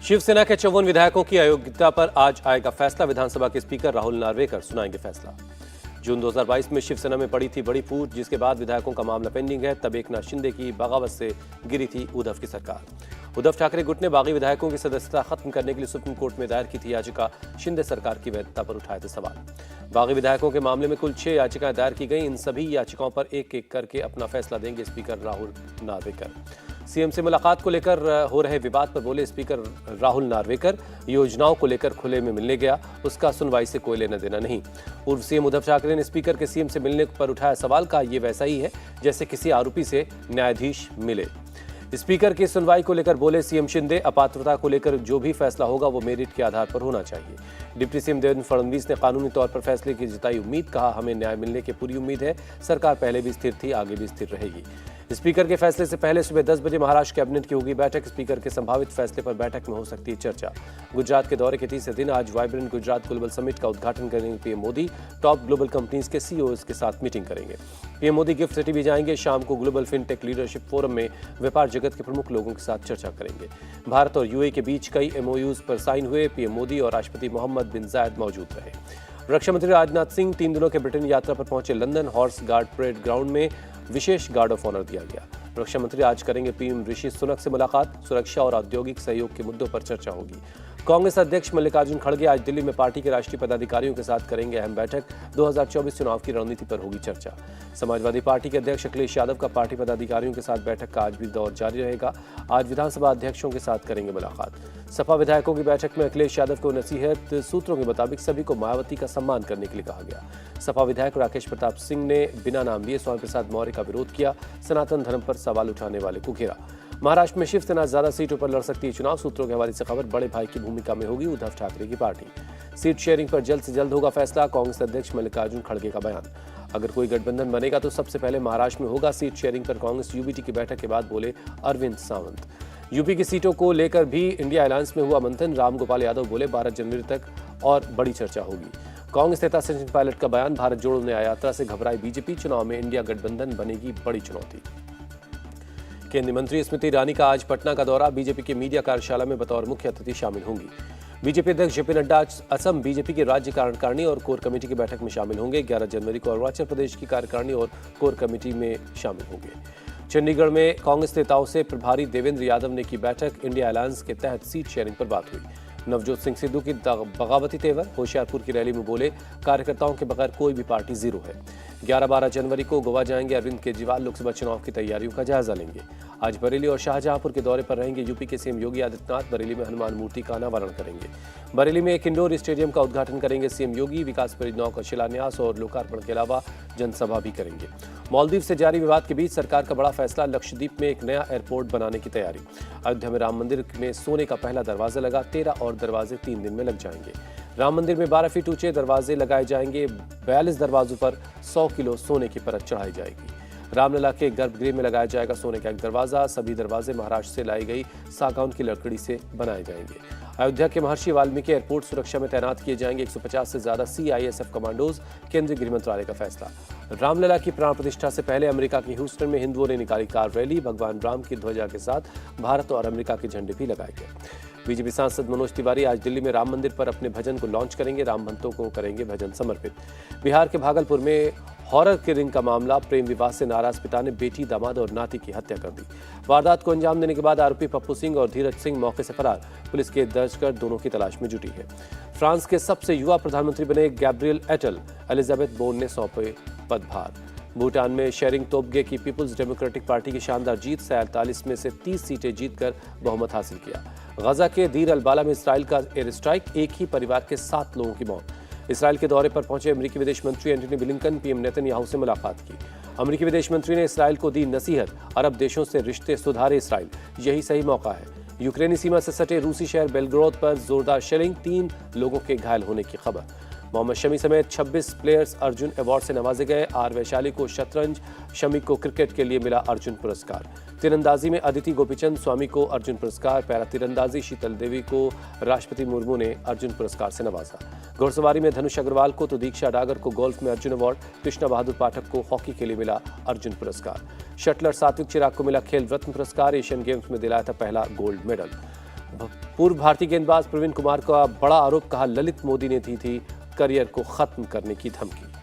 शिवसेना के 54 विधायकों की अयोग्यता पर आज आएगा फैसला। विधानसभा के स्पीकर राहुल नार्वेकर सुनाएंगे फैसला। जून 2022 में शिवसेना में पड़ी थी बड़ी फूट, जिसके बाद विधायकों का मामला पेंडिंग है। तब एकनाथ शिंदे की बगावत से गिरी थी उद्धव की सरकार। उद्धव ठाकरे गुट ने बागी विधायकों की सदस्यता खत्म करने के लिए सुप्रीम कोर्ट में दायर की थी याचिका। शिंदे सरकार की वैधता पर उठाए थे सवाल। बागी विधायकों के मामले में कुल 6 याचिकाएं दायर की गई। इन सभी याचिकाओं पर एक एक करके अपना फैसला देंगे स्पीकर राहुल नार्वेकर। सीएम से मुलाकात को लेकर हो रहे विवाद पर बोले स्पीकर राहुल नार्वेकर, योजनाओं को लेकर खुले में मिलने गया, उसका सुनवाई से कोई लेना देना नहीं। पूर्व सीएम उद्धव ठाकरे ने स्पीकर के सीएम से मिलने पर उठाया सवाल। का ये वैसा ही है जैसे किसी आरोपी से न्यायाधीश मिले। स्पीकर की सुनवाई को लेकर बोले सीएम शिंदे, अपात्रता को लेकर जो भी फैसला होगा वो मेरिट के आधार पर होना चाहिए। डिप्टी सीएम देवेंद्र फडणवीस ने कानूनी तौर पर फैसले की जताई उम्मीद। कहा, हमें न्याय मिलने की पूरी उम्मीद है। सरकार पहले भी स्थिर थी, आगे भी स्थिर रहेगी। स्पीकर के फैसले से पहले सुबह 10 बजे महाराष्ट्र कैबिनेट की होगी बैठक। स्पीकर के संभावित फैसले पर बैठक में हो सकती है चर्चा। गुजरात के दौरे के तीसरे दिन आज वाइब्रेंट गुजरात ग्लोबल समिट का उद्घाटन करेंगे PM Modi. Top global companies के सीईओज के साथ मीटिंग करेंगे। पीएम मोदी गिफ्ट सिटी भी जाएंगे। शाम को ग्लोबल फिनटेक लीडरशिप फोरम में व्यापार जगत के प्रमुख लोगों के साथ चर्चा करेंगे। भारत और यूएई के बीच कई एमओयूज पर साइन हुए। पीएम मोदी और राष्ट्रपति मोहम्मद बिन जायद मौजूद रहे। रक्षा मंत्री राजनाथ सिंह 3 दिनों के ब्रिटेन यात्रा पर पहुंचे। London horse guard parade ground में विशेष गार्ड ऑफ ऑनर दिया गया। रक्षा मंत्री आज करेंगे पीएम ऋषि सुनक से मुलाकात। सुरक्षा और औद्योगिक सहयोग के मुद्दों पर चर्चा होगी। कांग्रेस अध्यक्ष मल्लिकार्जुन खड़गे आज दिल्ली में पार्टी के राष्ट्रीय पदाधिकारियों के साथ करेंगे अहम बैठक। 2024 चुनाव की रणनीति पर होगी चर्चा। समाजवादी पार्टी के अध्यक्ष अखिलेश यादव का पार्टी पदाधिकारियों के साथ बैठक का आज भी दौर जारी रहेगा। आज विधानसभा अध्यक्षों के साथ करेंगे मुलाकात। सपा विधायकों की बैठक में अखिलेश यादव को नसीहत। सूत्रों के मुताबिक सभी को मायावती का सम्मान करने के लिए कहा गया। सपा विधायक राकेश प्रताप सिंह ने बिना नाम लिए स्वामी प्रसाद मौर्य का विरोध किया। सनातन धर्म पर सवाल उठाने वाले को घेरा। महाराष्ट्र में शिवसेना ज्यादा सीटों पर लड़ सकती है चुनाव। सूत्रों के हवाले से खबर, बड़े भाई की भूमिका में होगी उद्धव ठाकरे की पार्टी। सीट शेयरिंग पर जल्द से जल्द होगा फैसला। कांग्रेस अध्यक्ष मल्लिकार्जुन खड़गे का बयान। अगर कोई गठबंधन बनेगा तो सबसे पहले महाराष्ट्र में होगा सीट शेयरिंग पर कांग्रेस यूबीटी की बैठक के बाद बोले अरविंद सावंत। यूपी की सीटों को लेकर भी इंडिया अलायंस में हुआ मंथन। रामगोपाल यादव बोले 12 जनवरी तक और बड़ी चर्चा होगी। कांग्रेस नेता सचिन पायलट का बयान, भारत जोड़ो न्याय यात्रा से घबराई बीजेपी, चुनाव में इंडिया गठबंधन बनेगी बड़ी चुनौती। केंद्रीय मंत्री स्मृति ईरानी का आज पटना का दौरा। बीजेपी की मीडिया कार्यशाला में बतौर मुख्य अतिथि शामिल होंगी। बीजेपी अध्यक्ष जेपी नड्डा असम बीजेपी की राज्य कार्यकारिणी और कोर कमेटी की बैठक में शामिल होंगे। 11 जनवरी को अरुणाचल प्रदेश की कार्यकारिणी और कोर कमेटी में शामिल होंगे। चंडीगढ़ में कांग्रेस नेताओं से प्रभारी देवेंद्र यादव ने की बैठक। इंडिया अलायंस के तहत सीट शेयरिंग पर बात हुई। नवजोत सिंह सिद्धू की बगावती तेवर। होशियारपुर की रैली में बोले कार्यकर्ताओं के बगैर कोई भी पार्टी जीरो है। 11-12 जनवरी को गोवा जाएंगे। अरविंद केजरीवाल लोकसभा चुनाव की तैयारियों का जायजा लेंगे। आज बरेली और शाहजहांपुर के दौरे पर रहेंगे यूपी के सीएम योगी आदित्यनाथ। बरेली में हनुमान मूर्ति का अनावरण करेंगे। बरेली में एक इंडोर स्टेडियम का उद्घाटन करेंगे सीएम योगी। विकास परियोजनाओं का शिलान्यास और लोकार्पण के अलावा जनसभा भी करेंगे। मालदीव से जारी विवाद के बीच सरकार का बड़ा फैसला। लक्षद्वीप में एक नया एयरपोर्ट बनाने की तैयारी। अयोध्या में राम मंदिर में सोने का पहला दरवाजा लगा। 13 और दरवाजे 3 दिन में लग जाएंगे। राम मंदिर में 12 फीट ऊंचे दरवाजे लगाए जाएंगे। 42 दरवाजों पर 100 किलो सोने की परत चढ़ाई जाएगी। रामलला के गर्भगृह में लगाया जाएगा सोने का एक दरवाजा। सभी दरवाजे महाराष्ट्र से लाई गई सागौन की लकड़ी से बनाए जाएंगे। अयोध्या के महर्षि वाल्मीकि एयरपोर्ट सुरक्षा में तैनात किए जाएंगे 150 से ज्यादा सीआईएसएफ कमांडोज। केंद्रीय गृह मंत्रालय का फैसला। रामलला की प्राण प्रतिष्ठा से पहले अमेरिका के ह्यूस्टन में हिंदुओं ने निकाली कार रैली। भगवान राम की ध्वजा के साथ भारत और अमेरिका के झंडे भी लगाए गए। बीजेपी सांसद मनोज तिवारी आज दिल्ली में राम मंदिर पर अपने भजन को लॉन्च करेंगे। राम भक्तों को करेंगे भजन समर्पित। बिहार के भागलपुर में हॉरर किलिंग का मामला। प्रेम विवाद से नाराज पिता ने बेटी, दामाद और नाती की हत्या कर दी। वारदात को अंजाम देने के बाद आरोपी पप्पू सिंह और धीरज सिंह मौके से फरार। पुलिस केस दर्ज कर दोनों की तलाश में जुटी है। फ्रांस के सबसे युवा प्रधानमंत्री बने गैब्रियल एटल। एलिजाबेथ बोर्न ने सौंपे पदभार। भूटान में शेरिंग तोब्गे की पीपुल्स डेमोक्रेटिक पार्टी की शानदार जीत। 47 में से 30 सीटें जीतकर बहुमत हासिल किया। गजा के दीर अल-बाला में इसराइल का एयर स्ट्राइक। एक ही परिवार के 7 लोगों की मौत। इसराइल के दौरे पर पहुंचे अमेरिकी विदेश मंत्री एंटनी ब्लिंकन। पीएम नेतन्याहू से मुलाकात की। अमेरिकी विदेश मंत्री ने इसराइल को दी नसीहत। अरब देशों से रिश्ते सुधारे इसराइल, यही सही मौका है। यूक्रेनी सीमा से सटे रूसी शहर बेलग्रोद पर जोरदार शेलिंग। 3 लोगों के घायल होने की खबर। मोहम्मद शमी समेत 26 प्लेयर्स अर्जुन अवार्ड से नवाजे गए। आर वैशाली को शतरंज, शमी को क्रिकेट के लिए मिला अर्जुन पुरस्कार। तीरंदाजी में अदिति गोपीचंद स्वामी को अर्जुन पुरस्कार। पैरा तीरंदाजी शीतल देवी को राष्ट्रपति मुर्मू ने अर्जुन पुरस्कार से नवाजा। घुड़सवारी में धनुष अग्रवाल को तो दीक्षा डागर को गोल्फ में अर्जुन अवार्ड। कृष्णा बहादुर पाठक को हॉकी के लिए मिला अर्जुन पुरस्कार। शटलर सात्विक चिराग को मिला खेल रत्न पुरस्कार। एशियन गेम्स में दिलाया था पहला गोल्ड मेडल। पूर्व भारतीय गेंदबाज प्रवीण कुमार का बड़ा आरोप, कहा ललित मोदी ने दी थी करियर को खत्म करने की धमकी।